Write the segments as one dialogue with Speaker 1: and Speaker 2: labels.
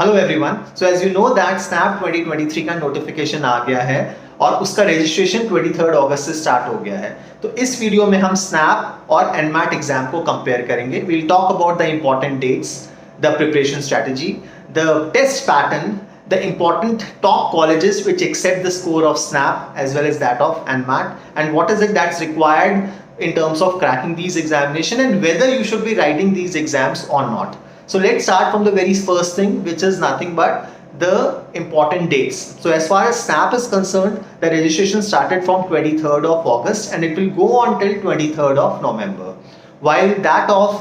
Speaker 1: Hello everyone. So as you know that SNAP 2023 का notification आ गया है और उसका रजिस्ट्रेशन 23 अगस्त से स्टार्ट हो गया है। तो इस वीडियो में हम स्नैप और एनमैट एग्जाम को कंपेयर करेंगे। We'll talk about the important dates, the preparation strategy, the test pattern, the important top colleges which accept the score of SNAP as well as that of NMAT, and what is it that's required in terms of cracking these examination and whether you should be writing these exams or not. So let's start from the very first thing, which is nothing but the important dates. So as far as SNAP is concerned, the registration started from 23rd of August and it will go on till 23rd of November, while that of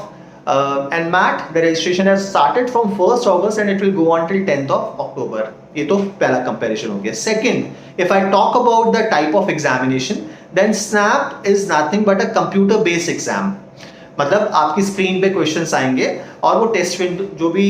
Speaker 1: NMAT, the registration has started from 1st August and it will go on till 10th of October. ये तो पहला comparison हो गया. Second, if I talk about the type of examination, then SNAP is nothing but a computer based exam. मतलब आपकी screen पे questions आएंगे और वो टेस्ट जो भी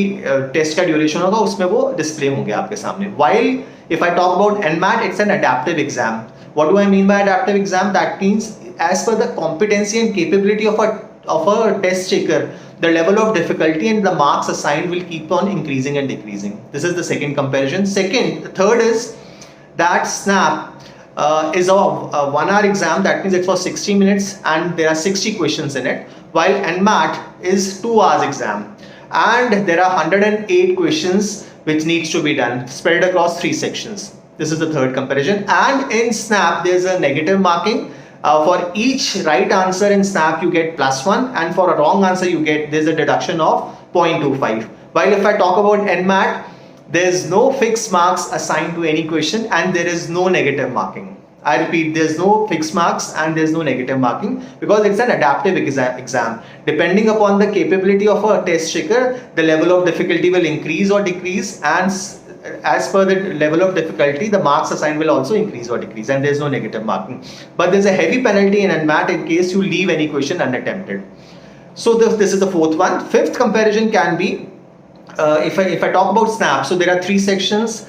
Speaker 1: टेस्ट का ड्यूरेशन होगा उसमें वो डिस्प्ले होंगे आपके सामने. While if I talk about NMAT, it's an adaptive exam. What do I mean by adaptive exam? That means as per the competency and capability of a test taker, the level of difficulty and the marks assigned will keep on increasing and decreasing. This is the second comparison. Third is that SNAP is a 1 hour exam. That means it's for 60 minutes and there are 60 questions in it, while NMAT is 2 hours exam and there are 108 questions which needs to be done spread across 3 sections. This is the third comparison. And in SNAP there's a negative marking. For each right answer in SNAP you get +1 and for a wrong answer there's a deduction of 0.25. While if I talk about NMAT, there's no fixed marks assigned to any question and there is no negative marking. I repeat, there's no fixed marks and there's no negative marking because it's an adaptive exam. Depending upon the capability of a test taker, the level of difficulty will increase or decrease, and as per the level of difficulty, the marks assigned will also increase or decrease, and there's no negative marking. But there's a heavy penalty in NMAT in case you leave any question unattempted. So this is the fourth one. Fifth comparison can be, if I talk about SNAP, so there are 3 sections: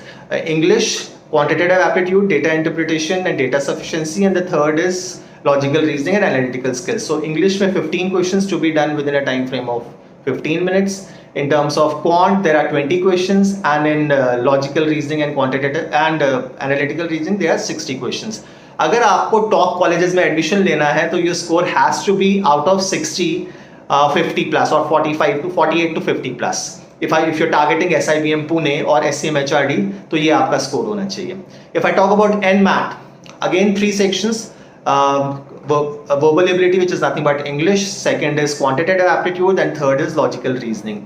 Speaker 1: English, quantitative aptitude, data interpretation and data sufficiency, and the third is logical reasoning and analytical skills. So English में 15 questions to be done within a time frame of 15 minutes. In terms of quant, there are 20 questions, and in logical reasoning and quantitative and analytical reasoning, there are 60 questions. अगर आपको top colleges में admission लेना है तो your score has to be out of 60, 50 plus or 45 to 48 to 50 plus. If you're targeting SIBM Pune or SCM HRD, तो ये आपका score होना चाहिए. If I talk about NMAT, again 3 sections. Verbal ability, which is nothing but English. Second is quantitative aptitude, and third is logical reasoning.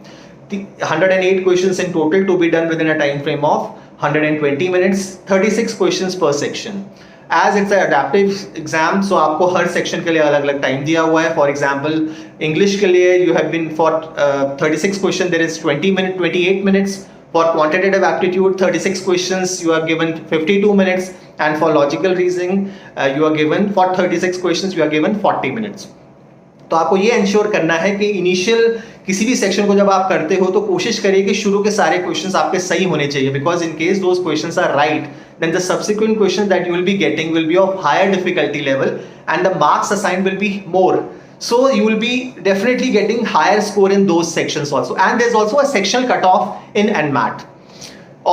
Speaker 1: The 108 questions in total to be done within a time frame of 120 minutes. 36 questions per section. As it's an adaptive exam, so आपको हर section के लिए अलग अलग time दिया हुआ है. For example, English के लिए you have been for 36 questions there is 28 minutes. For quantitative aptitude, 36 questions you are given 52 minutes, and for logical reasoning you are given for 36 questions you are given 40 minutes. तो आपको ये ensure करना है कि initial किसी भी section को जब आप करते हो तो कोशिश करिए कि शुरू के सारे क्वेश्चंस आपके सही होने चाहिए, because in case those questions are right then the subsequent questions that you will be getting will be of higher difficulty level and the marks assigned will be more. So you will be definitely getting higher score in those sections also, and there's also a sectional cutoff in NMAT.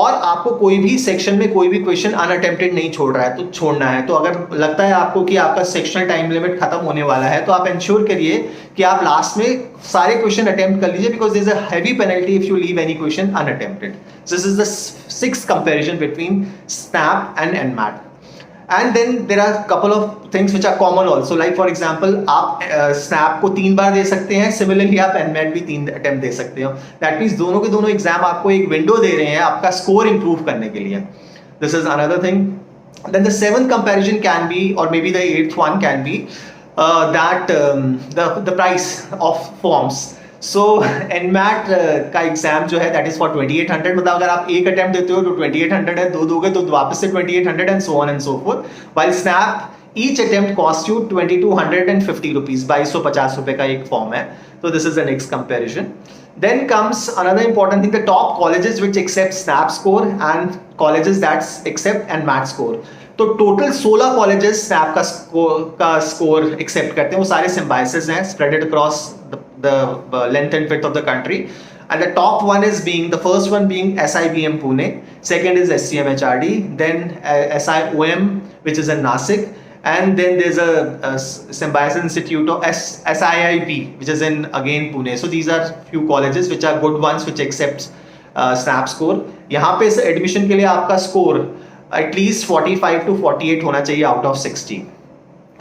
Speaker 1: और आपको कोई भी section में कोई भी question unattempted नहीं छोड़ रहा है तो छोड़ना है. तो अगर लगता है आपको कि आपका सेक्शनल टाइम लिमिट खत्म होने वाला है तो आप इंश्योर करिए कि आप लास्ट में सारे क्वेश्चन अटेम्प्ट कर लीजिए, because there is a heavy penalty if you leave any question unattempted. This is the 6th comparison between SNAP and NMAT. And then there are couple of things which are common also, like for example आप SNAP को 3 बार दे सकते हैं, similarly आप NMAT भी 3 attempt दे सकते हो. That means दोनों के दोनों एग्जाम आपको एक विंडो दे रहे हैं आपका स्कोर इंप्रूव करने के लिए. This is another thing. Then the 7th comparison can be, or maybe the 8th one can be that the price of forms. So NMAT का एग्जाम जो है that is for 2800. मतलब अगर आप एक अटेम्प्ट देते हो तो 2800 है, 2 दोगे तो वापस से 2800 and so on and so forth. While SNAP each attempt costs you 2250 rupees. 2250 रुपए का एक फॉर्म है. So this is the next comparison. Then comes another important thing: the top colleges which accept SNAP score and colleges that accept NMAT score. तो total 16 colleges snap का score accept करते हैं. वो सारे सिम्बाइसिस हैं, spreaded across the length and width of the country. and the top one is being, the first one being SIBM Pune, second is SCM HRD, then SIOM which is in Nasik, and then there's a Symbiosis Institute of SIIB which is in again Pune. So these are few colleges which are good ones which accepts snap score. यहाँ पे admission के लिए आपका score at least 45 to 48 होना चाहिए out of 60.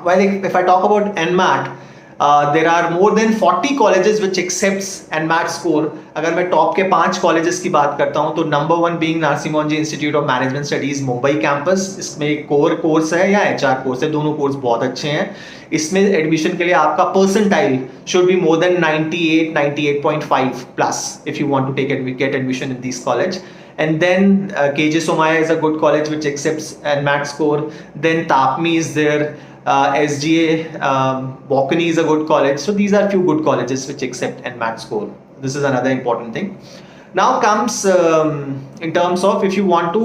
Speaker 1: While if I talk about NMAT, there are more than 40 colleges which accepts NMAT score. अगर मैं top के 5 कॉलेजेस की बात करता हूँ तो number 1 being Narsee Monjee institute of management studies Mumbai campus. इसमें कोर कोर्स है या HR कोर्स है, दोनों कोर्स बहुत अच्छे हैं. इसमें एडमिशन के लिए आपका percentile should be more than 98, 98.5 plus if you want to get admission in this college. And then KJ Somaya is a good college which accepts NMAT score. Then TAPMI is there. SGA Bocconi is a good college. So these are few good colleges which accept NMAT score. This is another important thing. Now comes in terms of if you want to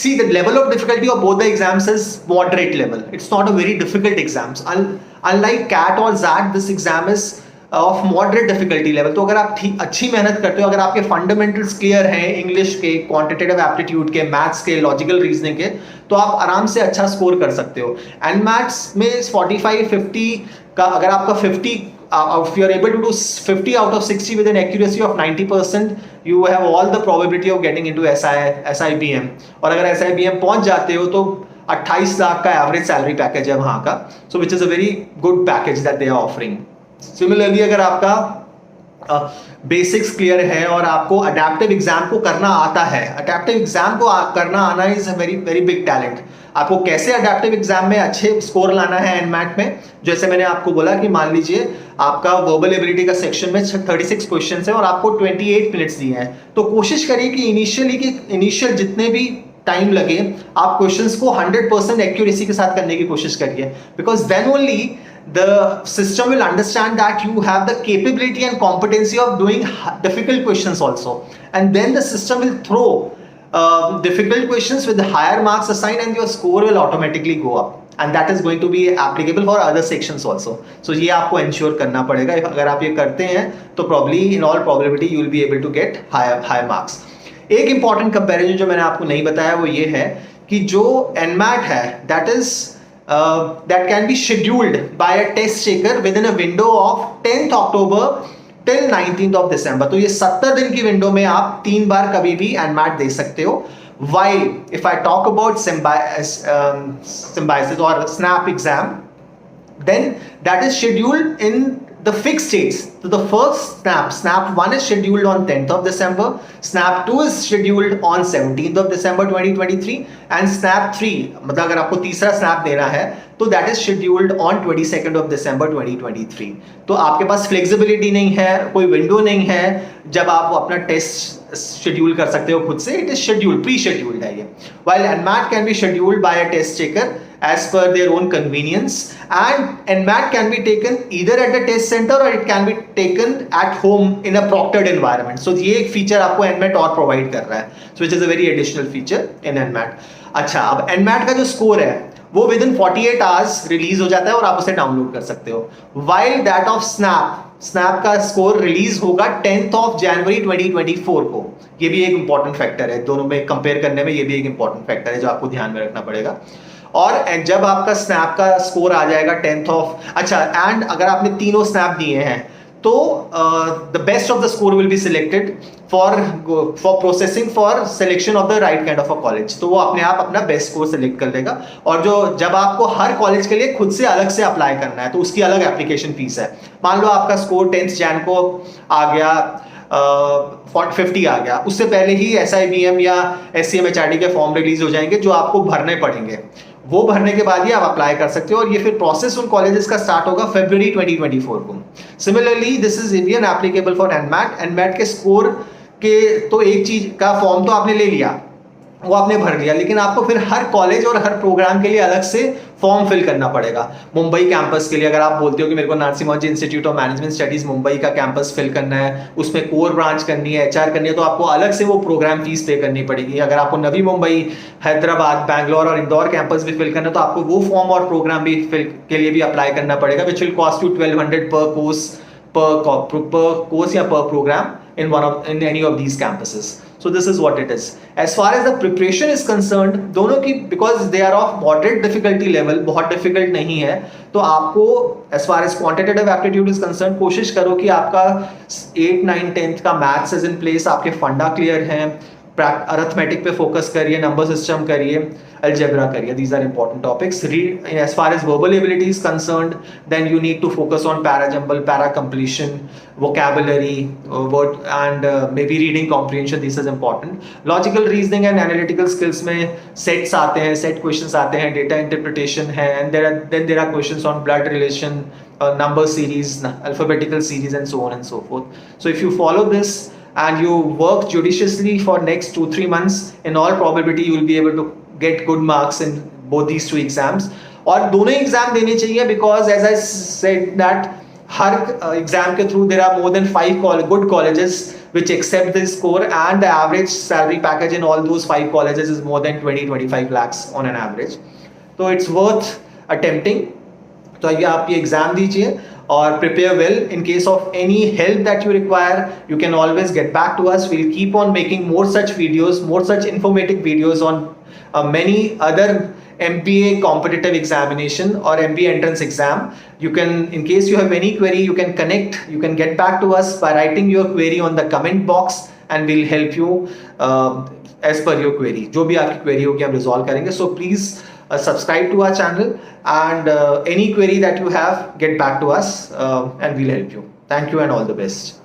Speaker 1: see the level of difficulty of both the exams is moderate level. It's not a very difficult exams. Unlike CAT or ZAT, this exam is of moderate difficulty level. तो अगर आप अच्छी मेहनत करते हो, अगर आपके fundamentals clear हैं इंग्लिश के, क्वांटिटेटिव एप्टीट्यूड के, मैथ्स के, लॉजिकल रीजनिंग के, तो आप आराम से अच्छा स्कोर कर सकते हो. एंड मैथ्स में 45-50 का अगर आपका 50 if you are able to do 50 out of 60 with an accuracy of 90%, you have all the probability of getting into SIBM. और अगर SIBM पहुंच जाते हो तो 28 लाख का एवरेज सैलरी पैकेज है वहां का. So which is a very good package that they are offering. Similarly अगर आपका बेसिक्स क्लियर है और आपको अडैप्टिव एग्जाम को करना आता है, अडैप्टिव एग्जाम को करना आना is a very very big talent. आपको कैसे अडैप्टिव एग्जाम में अच्छे स्कोर लाना है एनमैट में, जैसे मैंने आपको बोला कि मान लीजिए आपका वर्बल एबिलिटी का सेक्शन में 36 क्वेश्चंस है और आपको 28 मिनट्स दिए हैं, तो कोशिश करिए कि इनिशियल जितने भी टाइम लगे आप क्वेश्चंस को 100% एक्यूरेसी के साथ करने की कोशिश करिए, because then only the system will understand that you have the capability and competency of doing difficult questions also, and then the system will throw difficult questions with the higher marks assigned and your score will automatically go up, and that is going to be applicable for other sections also. So ये आपको ensure करना पड़ेगा. अगर आप ये करते हैं तो probably in all probability you will be able to get higher marks. एक important comparison जो मैंने आपको नहीं बताया वो ये है कि जो NMAT है that can be scheduled by a test taker within a window of 10th October till 19th of December. तो ये 70 दिन की विंडो में आप 3 बार कभी भी NMAT दे सकते हो. While if I talk about symbiosis or snap exam, then that is scheduled in the fixed dates. So the first snap 1 is scheduled on 10th of December, snap 2 is scheduled on 17th of December 2023, and snap 3 मतलब अगर आपको तीसरा snap देना है तो that is scheduled on 22nd of December 2023. तो आपके पास flexibility नहीं है, कोई विंडो नहीं है जब आप अपना टेस्ट शेड्यूल कर सकते हो खुद से. It is scheduled, pre scheduled है ये. While NMAT can be scheduled by a test taker as per their own convenience, and NMAT can be taken either at the test center or it can be taken at home in a proctored environment. So ये एक feature आपको NMAT और provide कर रहा है, so which is a very additional feature in NMAT. अच्छा, अब NMAT का जो स्कोर है वो विद इन 48 आवर्स रिलीज हो जाता है और आप उसे डाउनलोड कर सकते हो. While that of स्नैप का स्कोर रिलीज होगा 10th of January 2024 को. ये भी एक इंपॉर्टेंट फैक्टर है, दोनों में कंपेयर करने में ये भी एक इंपॉर्टेंट फैक्टर है जो आपको ध्यान में रखना पड़ेगा. और जब आपका स्नैप का स्कोर आ जाएगा 10th of, अच्छा, एंड अगर आपने तीनों स्नैप दिए हैं तो the best of the score will be selected for processing for selection of the right kind of a college. तो वो अपने आप अपना बेस्ट स्कोर सिलेक्ट कर देगा. और जो जब आपको हर कॉलेज के लिए खुद से अलग से अप्लाई करना है तो उसकी अलग एप्लीकेशन फीस है. मान लो आपका स्कोर 10th Jan को आ गया 50 आ गया, उससे पहले ही SIBM या SCM HRD के फॉर्म रिलीज हो जाएंगे जो आपको भरने पड़ेंगे. वो भरने के बाद ही आप अप्लाई कर सकते हो और ये फिर प्रोसेस उन कॉलेजेस का स्टार्ट होगा February 2024 को. Similarly this is even applicable for NMAT के स्कोर के तो एक चीज का फॉर्म तो आपने ले लिया, वो आपने भर लिया, लेकिन आपको फिर हर कॉलेज और हर प्रोग्राम के लिए अलग से फॉर्म फिल करना पड़ेगा. मुंबई कैंपस के लिए अगर आप बोलते हो कि मेरे को Narsee Monjee institute of management studies Mumbai का कैंपस फिल करना है, उसमें कोर ब्रांच करनी है, HR करनी है, तो आपको अलग से वो प्रोग्राम फीस पे करनी पड़ेगी. अगर आपको नवी मुंबई, हैदराबाद, बैंगलोर और इंदौर कैंपस भी फिल करना है तो आपको वो फॉर्म और प्रोग्राम भी फिल के लिए भी अप्लाई करना पड़ेगा, which will cost you 1200 per course या per program. in any of these campuses. So this is what it is. As far as the preparation is concerned, दोनों की, because they are of moderate difficulty level, बहुत difficult नहीं है, तो आपको as far as quantitative aptitude is concerned, कोशिश करो कि आपका 8, 9, 10th का maths is in place, आपके फंडा क्लियर हैं, अरिथमेटिक पे फोकस करिए, नंबर सिस्टम करिए, अलजेब्रा करिए. These are important topics. Read, as far as verbal ability is concerned, then you need to focus on para jumble, para completion, vocabulary, word, and maybe reading comprehension. This is important. Logical reasoning and analytical skills में sets आते हैं, set questions आते हैं, data interpretation है, and then there are questions on blood relation, number series, alphabetical series, and so on and so forth. So if you follow this and you work judiciously for next 2-3 months, in all probability you will be able to get good marks in both these 2 exams. और दोनों exam देने चाहिए, because as I said that her exam के through there are more than 5 good colleges which accept this score, and the average salary package in all those 5 colleges is more than 20-25 lakhs on an average. So it's worth attempting. तो आइए आप ये exam दीजिए और prepare well. In case of any help that you require, you can always get back to us. We'll keep on making more such videos, more such informative videos on many other MBA competitive examination or MBA entrance exam. You can, in case you have any query, you can connect, you can get back to us by writing your query on the comment box, and we'll help you as per your query. जो भी आपकी query होगी हम resolve करेंगे. So please subscribe to our channel, and any query that you have, get back to us and we'll help you. Thank you and all the best.